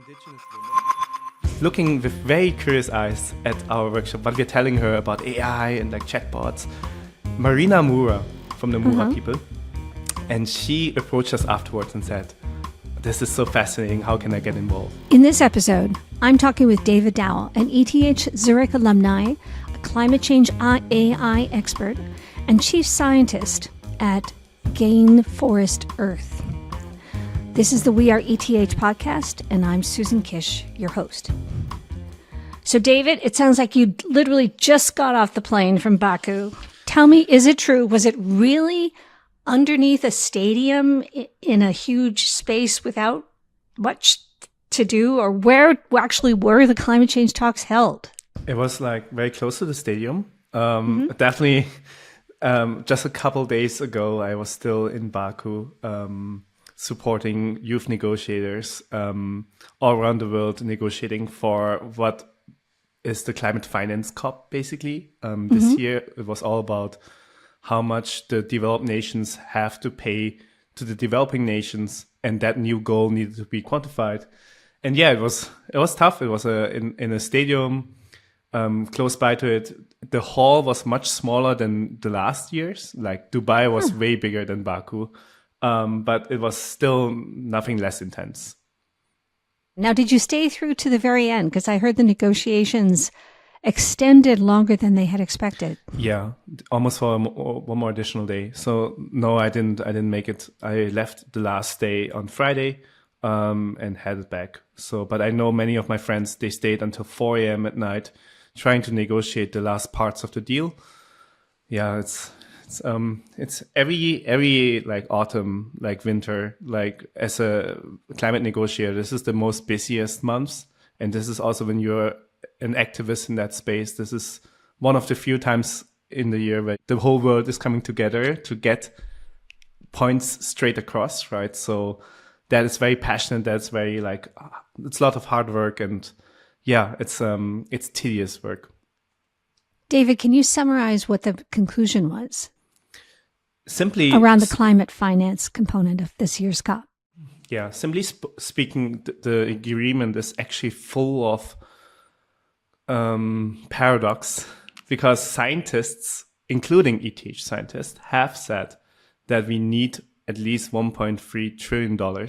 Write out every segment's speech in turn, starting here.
Indigenous woman, looking with very curious eyes at our workshop, what we're telling her about AI and like chatbots. Marina Mura from the Mura people, and she approached us afterwards and said, "This is so fascinating. How can I get involved?" In this episode, I'm talking with David Dowell, an ETH Zurich alumni, a climate change AI expert, and chief scientist at GainForest Earth. This is the We Are ETH podcast, and I'm Susan Kish, your host. So, David, it sounds like you literally just got off the plane from Baku. Tell me, is it true? Was it really underneath a stadium in a huge space without much to do? Or where actually were the climate change talks held? It was like very close to the stadium. Definitely just a couple days ago, I was still in Baku supporting youth negotiators all around the world, negotiating for what is the climate finance COP, basically. This year, it was all about how much the developed nations have to pay to the developing nations, and that new goal needed to be quantified. And yeah, it was tough. It was in a stadium close by to it. The hall was much smaller than the last year's. Like Dubai was way bigger than Baku, but it was still nothing less intense. Now, did you stay through to the very end? Because I heard the negotiations extended longer than they had expected. Yeah, almost for one more additional day. So no, I didn't make it. I left the last day on Friday and headed back. So, but I know many of my friends, they stayed until 4 a.m. at night trying to negotiate the last parts of the deal. Yeah, it's every like autumn, like winter, like as a climate negotiator, this is the most busiest months. And this is also when you're an activist in that space. This is one of the few times in the year where the whole world is coming together to get points straight across, right? So that is very passionate. That's very like, it's a lot of hard work, and yeah, it's tedious work. David, can you summarize what the conclusion was? Simply around the climate finance component of this year's COP. Yeah, simply speaking, the agreement is actually full of paradox, because scientists, including ETH scientists, have said that we need at least $1.3 trillion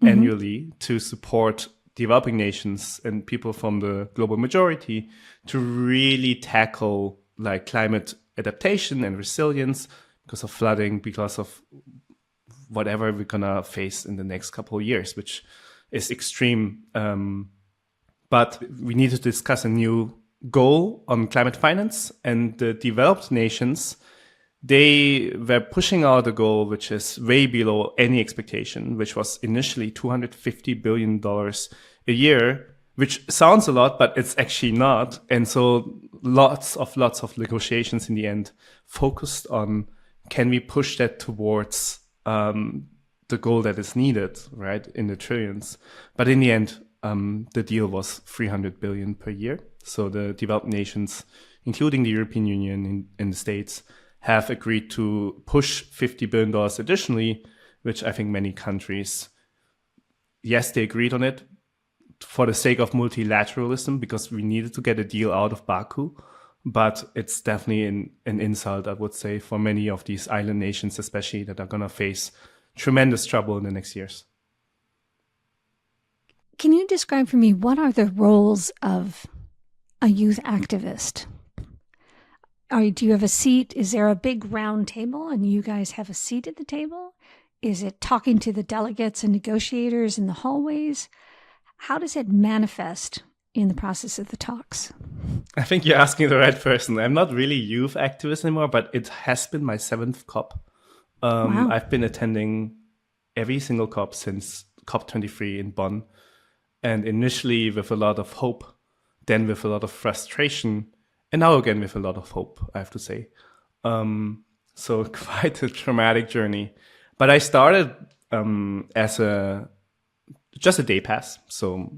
annually to support developing nations and people from the global majority to really tackle like climate adaptation and resilience because of flooding, because of whatever we're gonna face in the next couple of years, which is extreme. But we need to discuss a new goal on climate finance, and the developed nations, they were pushing out a goal which is way below any expectation, which was initially $250 billion a year, which sounds a lot, but it's actually not. And so lots of negotiations in the end focused on, can we push that towards the goal that is needed, right, in the trillions. But in the end, the deal was $300 billion per year. So the developed nations, including the European Union and the States, have agreed to push $50 billion additionally, which I think many countries, yes, they agreed on it for the sake of multilateralism, because we needed to get a deal out of Baku. But it's definitely an insult, I would say, for many of these island nations, especially, that are going to face tremendous trouble in the next years. Can you describe for me, what are the roles of a youth activist? Do you have a seat? Is there a big round table and you guys have a seat at the table? Is it talking to the delegates and negotiators in the hallways? How does it manifest in the process of the talks? I think you're asking the right person. I'm not really youth activist anymore, but it has been my 7th COP. Wow. I've been attending every single COP since COP23 in Bonn. And initially with a lot of hope, then with a lot of frustration, and now again with a lot of hope, I have to say. So quite a traumatic journey. But I started as just a day pass. So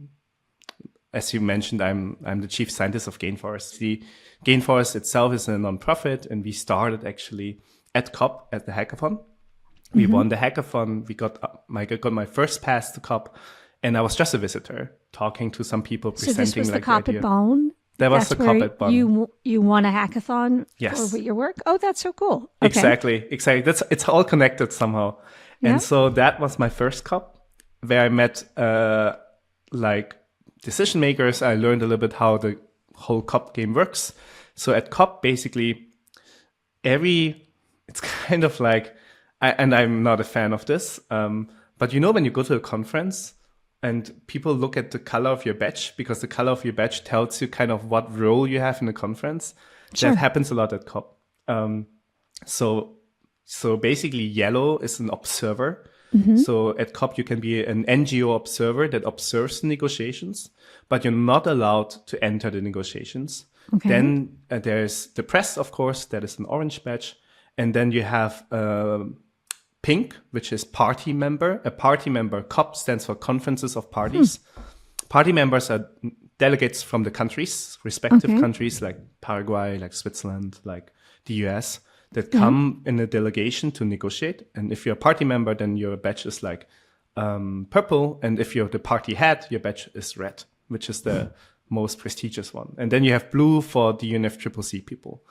as you mentioned, I'm the chief scientist of GainForest. The GainForest itself is a nonprofit, and we started actually at COP at the hackathon. We won the hackathon. I got my first pass to COP, And I was just a visitor, talking to some people, So presenting this was like the COP idea. at Bonn? That was That's the COP where at Bonn. you won a hackathon Yes. for your work? Oh, that's so cool. Okay. Exactly. It's all connected somehow. Yeah. And so that was my first COP, where I met like decision makers. I learned a little bit how the whole COP game works. So at COP, basically, it's kind of like, and I'm not a fan of this, but when you go to a conference and people look at the color of your badge, because the color of your badge tells you kind of what role you have in the conference. Sure. That happens a lot at COP. So basically yellow is an observer. So at COP, you can be an NGO observer that observes the negotiations, but you're not allowed to enter the negotiations. Okay. Then there's the press, of course, that is an orange badge. And then you have pink, which is party member. A party member, COP stands for Conferences of Parties. Party members are delegates from the countries, respective countries like Paraguay, like Switzerland, like the US, that come in a delegation to negotiate. And if you're a party member, then your badge is like purple. And if you're the party head, your badge is red, which is the most prestigious one. And then you have blue for the UNFCCC people.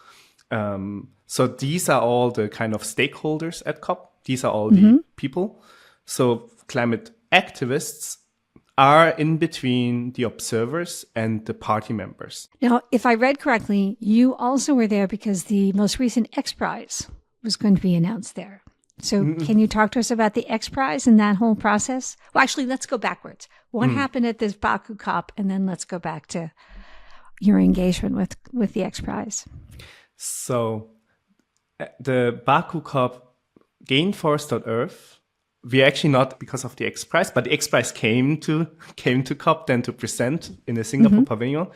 So these are all the kind of stakeholders at COP. These are all the people. So climate activists are in between the observers and the party members. Now, if I read correctly, you also were there because the most recent XPRIZE was going to be announced there. So can you talk to us about the XPRIZE and that whole process? Well, actually, let's go backwards. What happened at this Baku COP? And then let's go back to your engagement with the XPRIZE. So the Baku COP, GainForest.earth, we actually not because of the XPRIZE, but the XPRIZE came to COP then to present in the Singapore pavilion.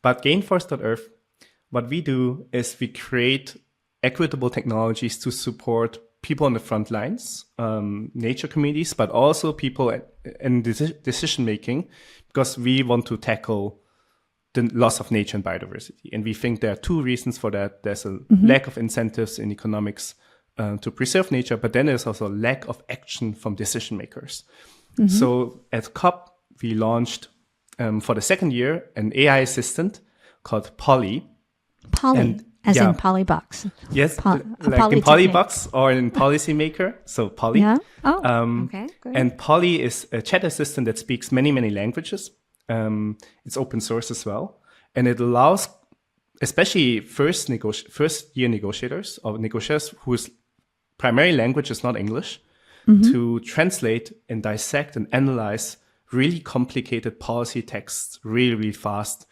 But GainForest.earth, what we do is we create equitable technologies to support people on the front lines, nature communities, but also people in decision making, because we want to tackle the loss of nature and biodiversity. And we think there are two reasons for that. There's a lack of incentives in economics to preserve nature, but then there's also a lack of action from decision makers. So at COP, we launched for the second year an AI assistant called Polly. Polly, as in Polybox. Yes, like in Polybox or in Policymaker. So Polly. Yeah. Oh, okay. Good. And Polly is a chat assistant that speaks many, many languages. It's open source as well. And it allows, especially first year negotiators or negotiators whose primary language is not English, to translate and dissect and analyze really complicated policy texts really, really fast,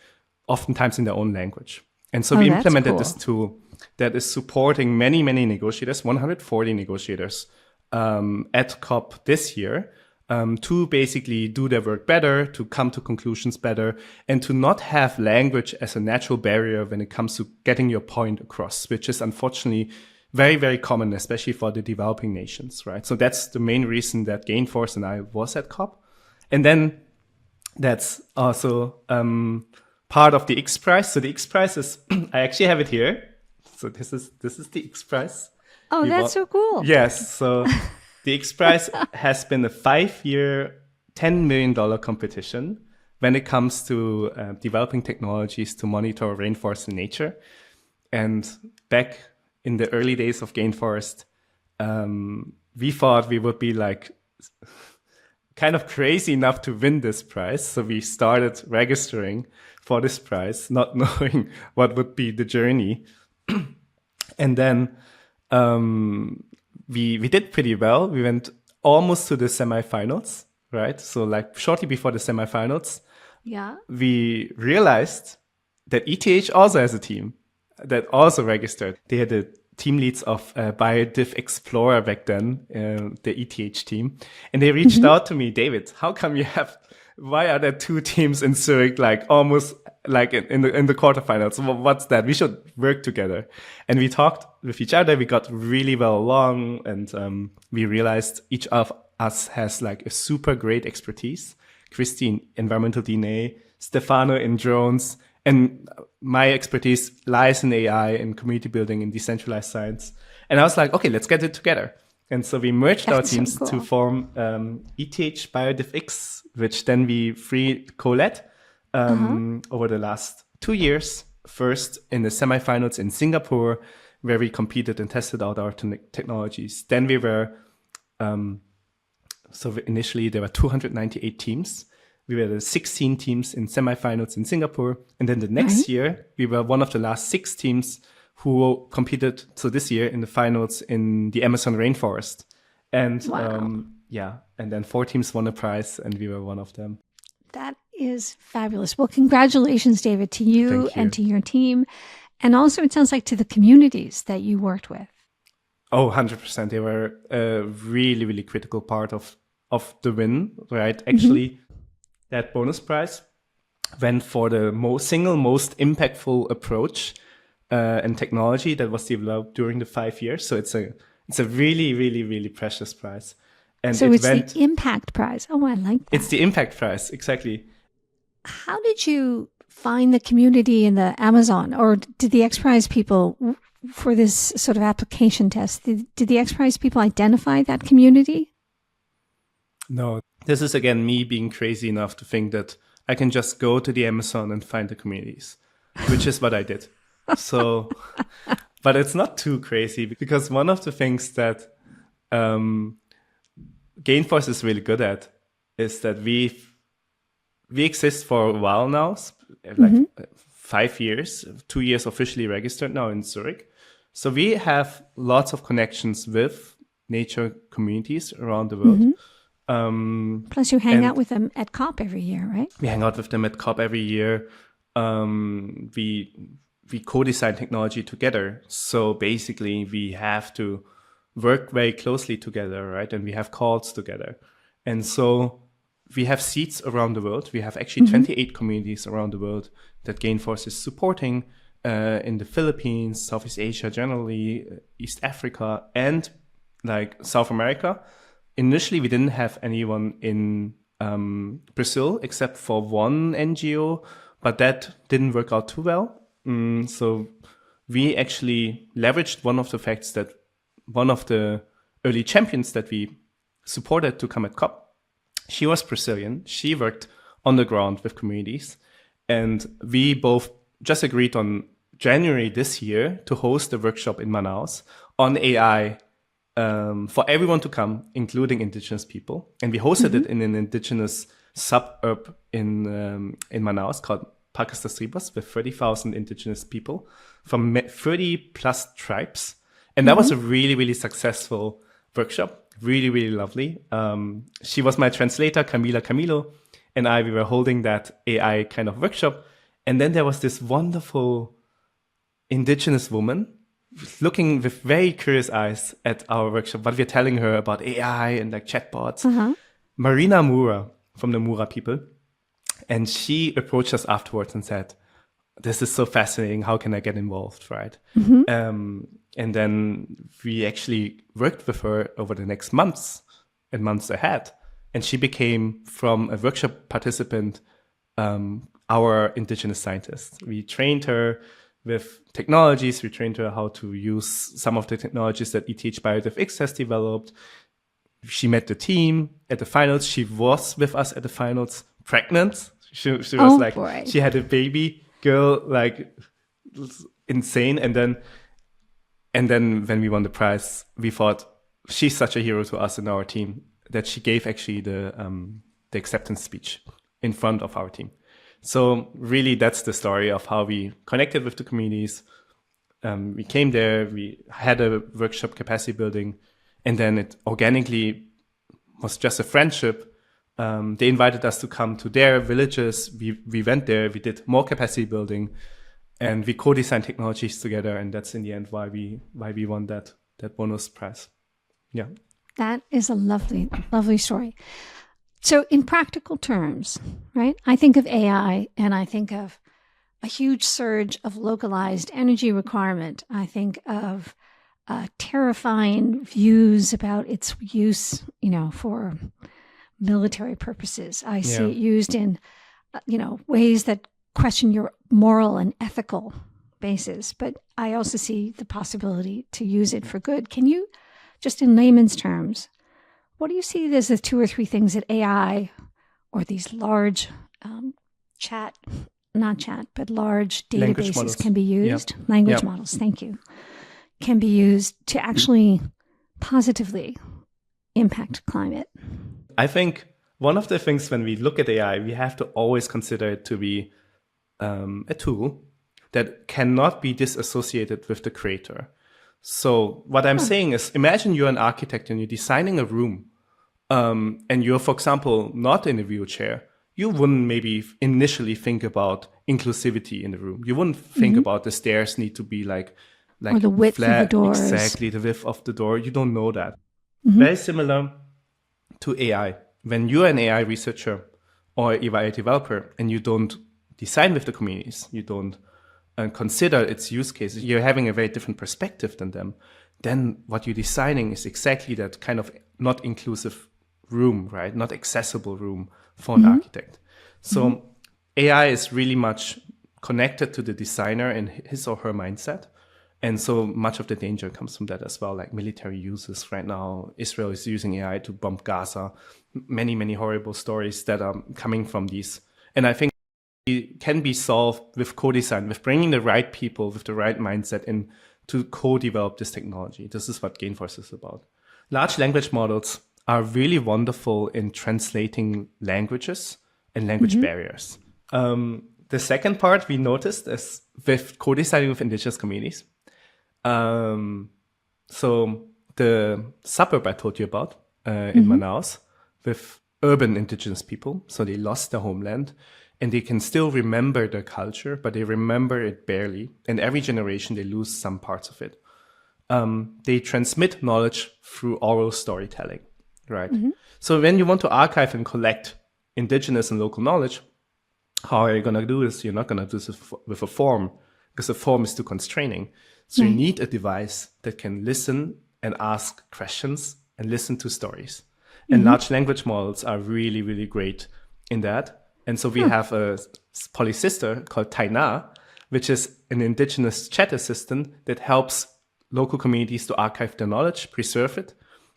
oftentimes in their own language. And so we implemented this tool that is supporting many, many negotiators, 140 negotiators at COP this year, to basically do their work better, to come to conclusions better, and to not have language as a natural barrier when it comes to getting your point across, which is unfortunately very, very common, especially for the developing nations, right? So that's the main reason that GainForest and I was at COP. And then that's also part of the XPRIZE. So the XPRIZE is, I actually have it here. So this is the XPRIZE. Oh, that's so cool. Yes. So the XPRIZE has been a 5-year, $10 million competition when it comes to developing technologies to monitor rainforest and nature. And back in the early days of GainForest, we thought we would be like kind of crazy enough to win this prize. So we started registering for this prize, not knowing what would be the journey. And then we did pretty well. We went almost to the semifinals, right? So like shortly before the semifinals, we realized that ETH also has a team that also registered. They had the team leads of BioDiff Explorer back then, the ETH team. And they reached out to me, David, why are there two teams in Zurich, like almost like in the quarterfinals? What's that? We should work together. And we talked with each other. We got really well along, and we realized each of us has like a super great expertise. Christy in environmental DNA, Stefano in drones, and my expertise lies in AI and community building and decentralized science. And I was like, okay, let's get it together. And so we merged our That's so teams cool. to form ETH BioDivX, which then we co-led over the last 2 years. First in the semifinals in Singapore, where we competed and tested out our technologies. Then we were, initially there were 298 teams. We were the 16 teams in semifinals in Singapore. And then the next year, we were one of the last 6 teams who competed, so this year, in the finals in the Amazon rainforest. And and then 4 teams won a prize, and we were one of them. That is fabulous. Well, congratulations, David, to you and to your team. And also, it sounds like to the communities that you worked with. Oh, 100%. They were a really, really critical part of the win, right? Actually, that bonus prize went for the single most impactful approach and technology that was developed during the 5 years. So it's a really, really, really precious prize. And so it's the impact prize. Oh, I like that. It's the impact prize, exactly. How did you find the community in the Amazon, or did the XPRIZE people, for this sort of application test, did the XPRIZE people identify that community? No, this is again me being crazy enough to think that I can just go to the Amazon and find the communities, which is what I did. So, but it's not too crazy, because one of the things that GainForest is really good at is that we exist for a while now, like 5 years, 2 years officially registered now in Zurich. So we have lots of connections with nature communities around the world. Plus you hang out with them at COP every year, right? We hang out with them at COP every year. We co-design technology together. So basically we have to work very closely together, right? And we have calls together. And so we have seats around the world. We have actually 28 communities around the world that GainForest is supporting in the Philippines, Southeast Asia generally, East Africa, and like South America. Initially, we didn't have anyone in Brazil except for one NGO, but that didn't work out too well. So we actually leveraged one of the facts that one of the early champions that we supported to come at COP, she was Brazilian. She worked on the ground with communities. And we both just agreed on January this year to host a workshop in Manaus on AI for everyone to come, including indigenous people. And we hosted it in an indigenous suburb in Manaus called Parques das Ribas with 30,000 indigenous people from 30 plus tribes. And that was a really, really successful workshop. Really, really lovely. She was my translator, Camilo, and we were holding that AI kind of workshop. And then there was this wonderful indigenous woman looking with very curious eyes at our workshop, what we're telling her about AI and like chatbots. Marina Mura from the Mura people. And she approached us afterwards and said, this is so fascinating. How can I get involved, right? And then we actually worked with her over the next months and months ahead. And she became, from a workshop participant, our indigenous scientist. We trained her with technologies. We trained her how to use some of the technologies that ETH BioDivX has developed. She met the team at the finals. She was with us at the finals, pregnant. She was she had a baby girl, like insane. And then when we won the prize, we thought she's such a hero to us and our team that she gave actually the acceptance speech in front of our team. So really, that's the story of how we connected with the communities. We came there, we had a workshop capacity building, and then it organically was just a friendship. They invited us to come to their villages. We went there, we did more capacity building, and we co-designed technologies together. And that's in the end why we won that bonus prize. Yeah. That is a lovely, lovely story. So in practical terms, right, I think of AI and I think of a huge surge of localized energy requirement. I think of terrifying views about its use, for military purposes. I see it used in, ways that question your moral and ethical basis. But I also see the possibility to use it for good. Can you just in layman's terms, what do you see as the 2 or 3 things that AI or these large large databases can be used? Yep. Language models, thank you. Can be used to actually positively impact climate? I think one of the things when we look at AI, we have to always consider it to be a tool that cannot be disassociated with the creator. So what I'm saying is, imagine you're an architect and you're designing a room, and you're, for example, not in a wheelchair. You wouldn't maybe initially think about inclusivity in the room. You wouldn't think about the stairs need to be like or the width flat, of the doors. Exactly, the width of the door. You don't know that. Very similar to AI. When you're an AI researcher or AI developer and you don't design with the communities, you don't consider its use cases, you're having a very different perspective than them, then what you're designing is exactly that kind of not inclusive room, right? Not accessible room for an architect. So AI is really much connected to the designer and his or her mindset. And so much of the danger comes from that as well, like military uses right now. Israel is using AI to bomb Gaza. Many, many horrible stories that are coming from these. And I think it can be solved with co-design, with bringing the right people with the right mindset in to co-develop this technology. This is what GainForest is about. Large language models are really wonderful in translating languages and language barriers. The second part we noticed is with co-designing with indigenous communities. So the suburb I told you about in Manaus with urban indigenous people, so they lost their homeland and they can still remember their culture, but they remember it barely. And every generation they lose some parts of it. They transmit knowledge through oral storytelling, right? So when you want to archive and collect indigenous and local knowledge, how are you going to do this? You're not going to do this with a form because a form is too constraining. So you need a device that can listen and ask questions and listen to stories. And large language models are really, really great in that. And so we have a polysister called Taina, which is an indigenous chat assistant that helps local communities to archive their knowledge, preserve it.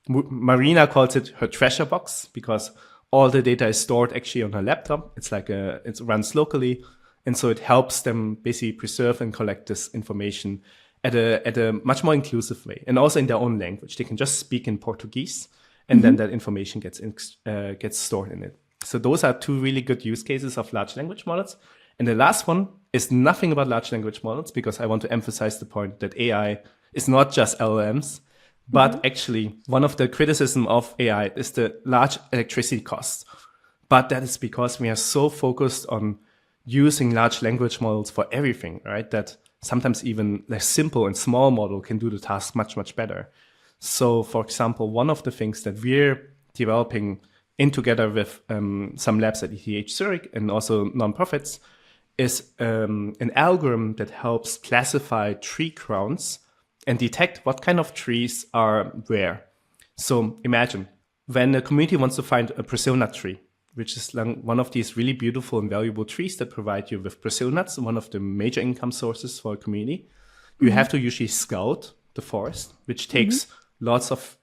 Marina calls it her treasure box because all the data is stored actually on her laptop. It's like it runs locally. And so it helps them basically preserve and collect this information at a much more inclusive way, and also in their own language. They can just speak in Portuguese, and then that information gets stored in it. So those are 2 really good use cases of large language models. And the last one is nothing about large language models, because I want to emphasize the point that AI is not just LLMs, but actually one of the criticism of AI is the large electricity costs. But that is because we are so focused on using large language models for everything, right? That sometimes even a simple and small model can do the task much, much better. So, for example, one of the things that we're developing in together with some labs at ETH Zurich and also nonprofits is an algorithm that helps classify tree crowns and detect what kind of trees are where. So imagine when a community wants to find a Brazil nut tree, which is one of these really beautiful and valuable trees that provide you with Brazil nuts, one of the major income sources for a community. You have to usually scout the forest, which takes lots of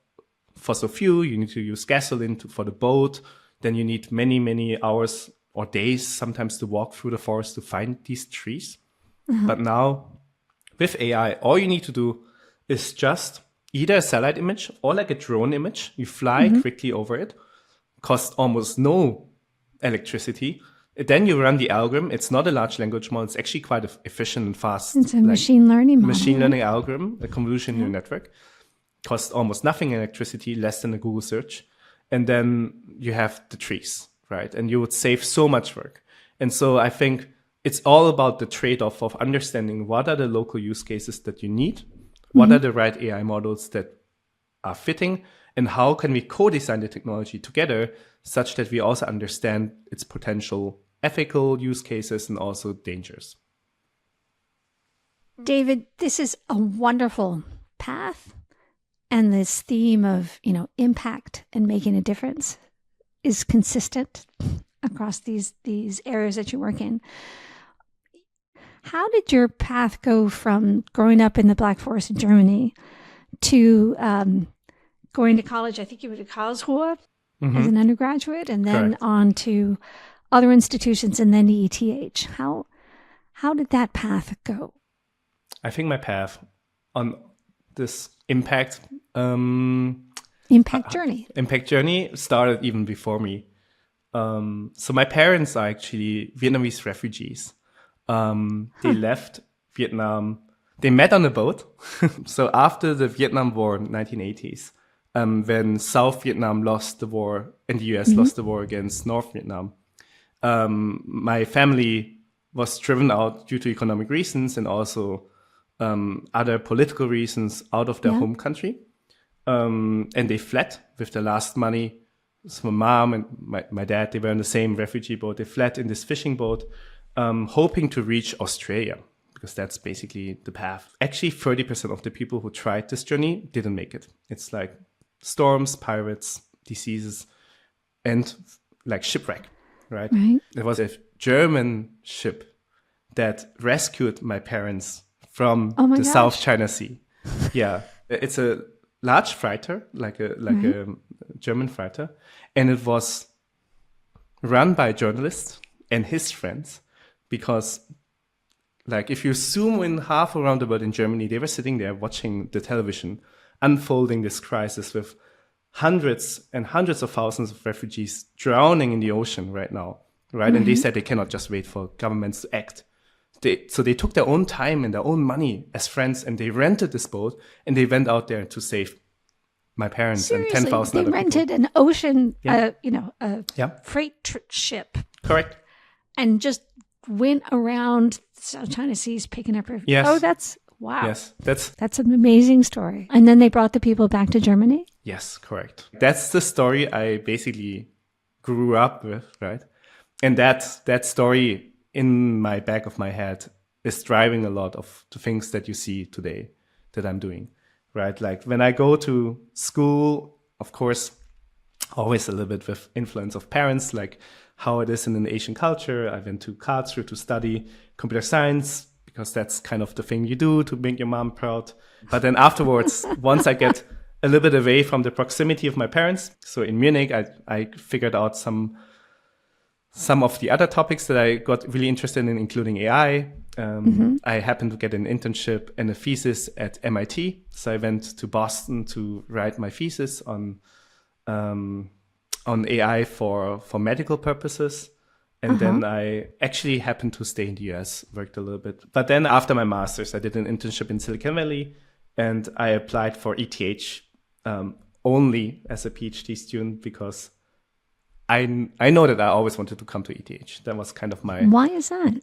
fossil fuel. You need to use gasoline for the boat. Then you need many, many hours or days sometimes to walk through the forest to find these trees. But now with AI, all you need to do is just either a satellite image or like a drone image. You fly quickly over it. Costs almost no electricity. Then you run the algorithm. It's not a large language model. It's actually quite efficient and fast. It's a machine learning model. Machine learning algorithm, a convolution neural network. Costs almost nothing electricity, less than a Google search. And then you have the trees, right? And you would save so much work. And so I think it's all about the trade-off of understanding what are the local use cases that you need, what are the right AI models that are fitting, and how can we co-design the technology together such that we also understand its potential ethical use cases and also dangers. David, this is a wonderful path. And this theme of, impact and making a difference is consistent across these areas that you work in. How did your path go from growing up in the Black Forest in Germany to going to college. I think you went to Karlsruhe as an undergraduate, and then Correct. on to other institutions, and then to ETH. How did that path go? I think my path on this impact journey started even before me. So my parents are actually Vietnamese refugees. They left Vietnam. They met on a boat. So after the Vietnam War in 1980s, when South Vietnam lost the war and the US lost the war against North Vietnam, my family was driven out due to economic reasons and also other political reasons out of their home country. And they fled with the last money. So my mom and my dad, they were in the same refugee boat. They fled in this fishing boat, hoping to reach Australia, because that's basically the path. Actually, 30% of the people who tried this journey didn't make it. It's like storms, pirates, diseases, and like shipwreck, right? It was a German ship that rescued my parents from the South China Sea. Yeah, it's a large freighter, like a German freighter, and it was run by a journalist and his friends, because like if you zoom in half around the world in Germany, they were sitting there watching the television unfolding this crisis with hundreds and hundreds of thousands of refugees drowning in the ocean right now, right? And they said they cannot just wait for governments to act. So they took their own time and their own money as friends, and they rented this boat, and they went out there to save my parents. Seriously, and 10,000 other they rented people. an ocean, Yeah. freight ship, Correct. and just went around South China Seas picking up. Yes. Oh, that's wow. Yes, That's an amazing story. And then they brought the people back to Germany. yes, correct. That's the story I basically grew up with, right? And that story in my back of my head is driving a lot of the things that you see today that I'm doing, right? Like when I go to school, of course, always a little bit with influence of parents, like how it is in an Asian culture. I went to Karlsruhe to study computer science because that's kind of the thing you do to make your mom proud. But then afterwards, once I get a little bit away from the proximity of my parents, so in Munich, I figured out some of the other topics that I got really interested in, including AI. I happened to get an internship and a thesis at MIT. So I went to Boston to write my thesis on AI for medical purposes. And then I actually happened to stay in the US, worked a little bit. But then after my master's, I did an internship in Silicon Valley, and I applied for ETH only as a PhD student because I know that I always wanted to come to ETH. That was kind of my... Why is that?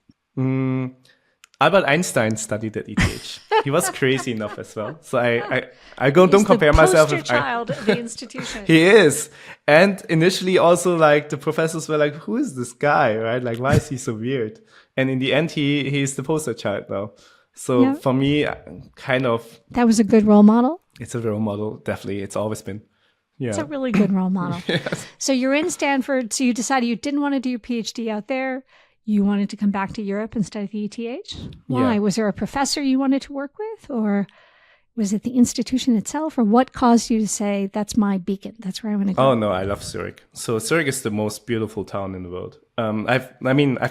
Albert Einstein studied at ETH. He was crazy enough as well. So I don't compare He's the myself poster with... child of the institution. He is. And initially also like the professors were like, who is this guy, right? Like, why is he so weird? And in the end, he's the poster child now. So for me, kind of... That was a good role model? It's a role model, definitely. It's always been. Yeah. It's a really good role model. Yes. So you're in Stanford, so you decided you didn't want to do your PhD out there. You wanted to come back to Europe and study at the ETH. Why? Yeah. Was there a professor you wanted to work with, or was it the institution itself, or what caused you to say, that's my beacon, that's where I want to go? Oh, no, I love Zurich. So Zurich is the most beautiful town in the world. I've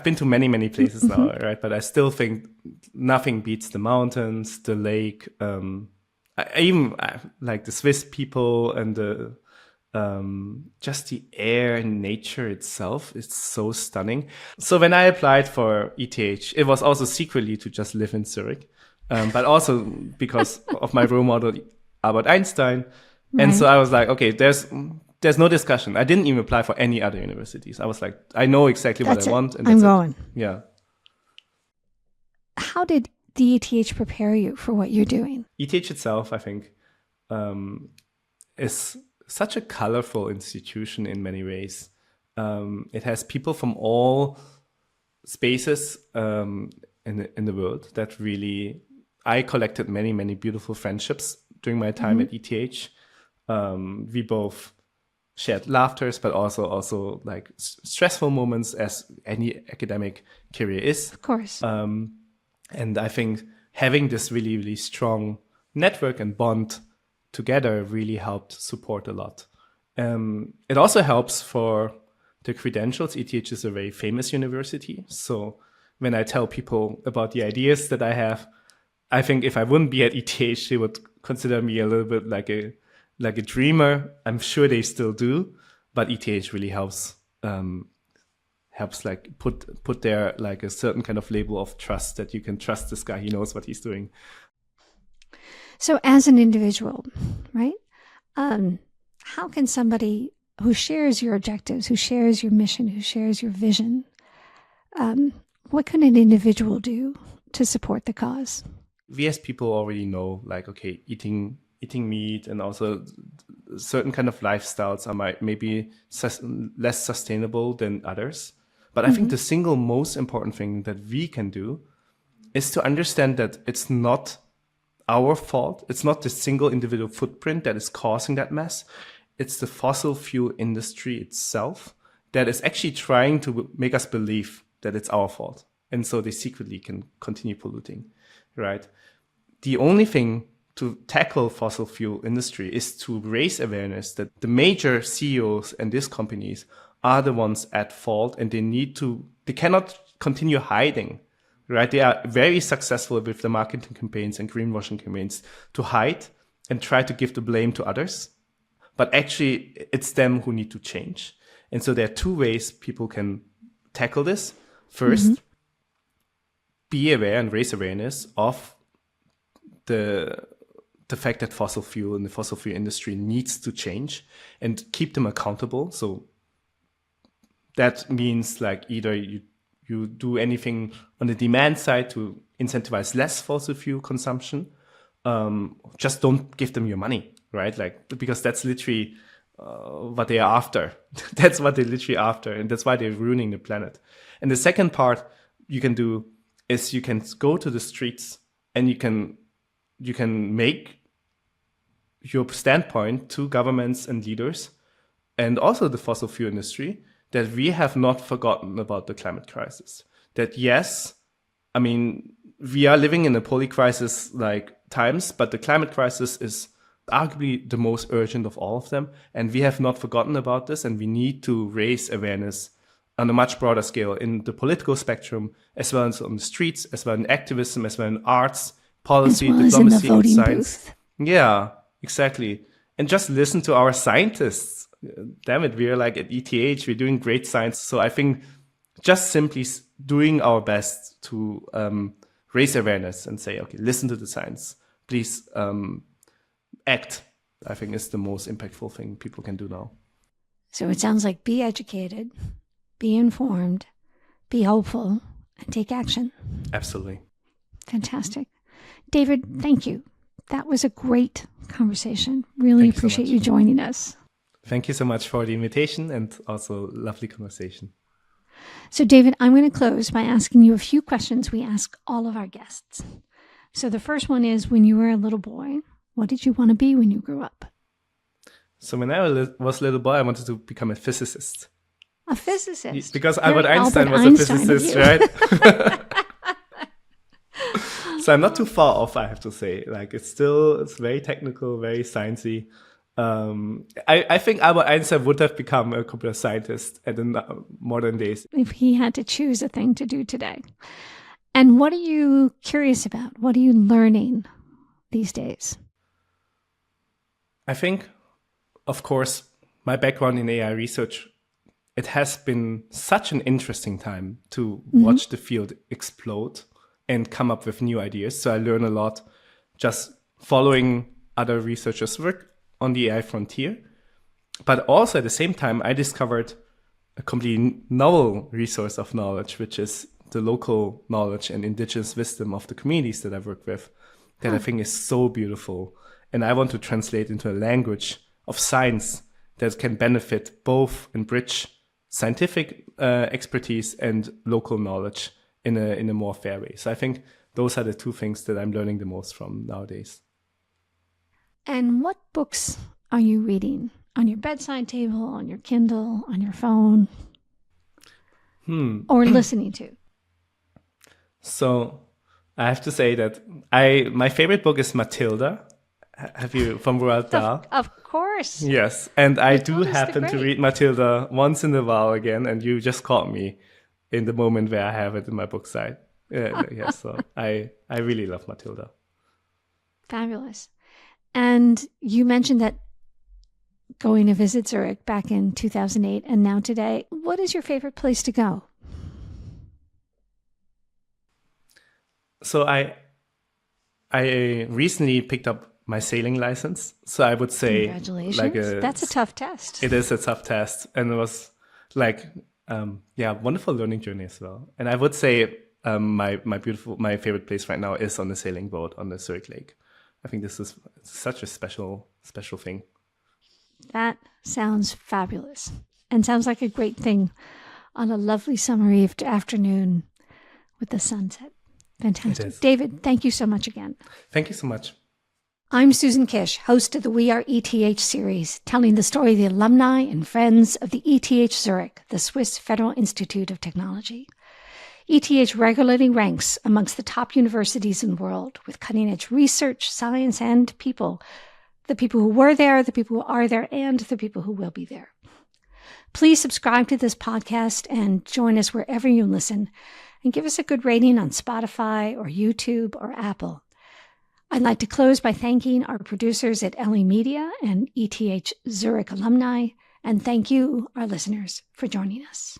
been to many, many places now, right? But I still think nothing beats the mountains, the lake. I like the Swiss people and the just the air and nature itself. It's so stunning. So when I applied for ETH, it was also secretly to just live in Zurich, but also because of my role model, Albert Einstein. Right. And so I was like, okay, there's no discussion. I didn't even apply for any other universities. I was like, I know exactly what I want. And I'm going. Yeah. How did the ETH prepare you for what you're doing? ETH itself, I think, is such a colorful institution in many ways. It has people from all spaces in the world that really... I collected many, many beautiful friendships during my time at ETH. We both shared laughters, but also like stressful moments, as any academic career is. Of course. And I think having this really, really strong network and bond together really helped support a lot. It also helps for the credentials. ETH is a very famous university. So when I tell people about the ideas that I have, I think if I wouldn't be at ETH, they would consider me a little bit like a dreamer. I'm sure they still do, but ETH really helps like put there like a certain kind of label of trust, that you can trust this guy. He knows what he's doing. So as an individual, right? How can somebody who shares your objectives, who shares your mission, who shares your vision, what can an individual do to support the cause? We as people already know, like, okay, eating meat and also certain kind of lifestyles are maybe less sustainable than others. But I think the single most important thing that we can do is to understand that it's not our fault. It's not the single individual footprint that is causing that mess. It's the fossil fuel industry itself that is actually trying to make us believe that it's our fault. And so they secretly can continue polluting, right? The only thing to tackle fossil fuel industry is to raise awareness that the major CEOs and these companies are the ones at fault, and they cannot continue hiding, right? They are very successful with the marketing campaigns and greenwashing campaigns to hide and try to give the blame to others. But actually, it's them who need to change. And so there are two ways people can tackle this. First, be aware and raise awareness of the fact that fossil fuel and the fossil fuel industry needs to change, and keep them accountable. So that means like either you do anything on the demand side to incentivize less fossil fuel consumption. Just don't give them your money, right? Like, because that's literally what they are after. That's what they're literally after. And that's why they're ruining the planet. And the second part you can do is you can go to the streets and you can make your standpoint to governments and leaders and also the fossil fuel industry that we have not forgotten about the climate crisis. That yes, I mean, we are living in a polycrisis like times, but the climate crisis is arguably the most urgent of all of them. And we have not forgotten about this, and we need to raise awareness on a much broader scale in the political spectrum, as well as on the streets, as well in activism, as well in arts, policy, diplomacy, and science. Yeah, exactly. And just listen to our scientists. Damn it, we're like at ETH, we're doing great science. So I think just simply doing our best to raise awareness and say, okay, listen to the science. Please act, I think is the most impactful thing people can do now. So it sounds like be educated, be informed, be hopeful, and take action. Absolutely. Fantastic. David, thank you. That was a great conversation. Really appreciate you joining us. Thank you so much for the invitation and also lovely conversation. So David, I'm going to close by asking you a few questions we ask all of our guests. So the first one is, when you were a little boy, what did you want to be when you grew up? So when I was a little boy, I wanted to become a physicist. A physicist? Because Albert Einstein was a physicist, right? So I'm not too far off, I have to say. Like it's very technical, very sciencey. I think Albert Einstein would have become a computer scientist in the modern days. If he had to choose a thing to do today. And what are you curious about? What are you learning these days? I think, of course, my background in AI research, it has been such an interesting time to watch the field explode and come up with new ideas. So I learn a lot just following other researchers' work on the AI frontier. But also at the same time, I discovered a completely novel resource of knowledge, which is the local knowledge and indigenous wisdom of the communities that I work with, that I think is so beautiful. And I want to translate into a language of science that can benefit both and bridge scientific expertise and local knowledge in a more fair way. So I think those are the two things that I'm learning the most from nowadays. And what books are you reading? On your bedside table, on your Kindle, on your phone? Or listening to? So I have to say that my favorite book is Matilda. Have you from Roald Dahl? Of course. Yes, and I do told us the happen to great. read Matilda once in a while again, and you just caught me in the moment where I have it in my book side. Yes, so I really love Matilda. Fabulous. And you mentioned that going to visit Zurich back in 2008 and now today. What is your favorite place to go? So I recently picked up my sailing license. So I would say Congratulations. That's a tough test. It is a tough test, and it was like wonderful learning journey as well. And I would say my favorite place right now is on the sailing boat on the Zurich Lake. I think this is such a special thing. That sounds fabulous and sounds like a great thing on a lovely summer afternoon with the sunset. Fantastic. David, thank you so much again. Thank you so much. I'm Susan Kish, host of the We Are ETH series, telling the story of the alumni and friends of the ETH Zurich, the Swiss Federal Institute of Technology. ETH regularly ranks amongst the top universities in the world with cutting-edge research, science, and people. The people who were there, the people who are there, and the people who will be there. Please subscribe to this podcast and join us wherever you listen, and give us a good rating on Spotify or YouTube or Apple. I'd like to close by thanking our producers at LE Media and ETH Zurich alumni, and thank you, our listeners, for joining us.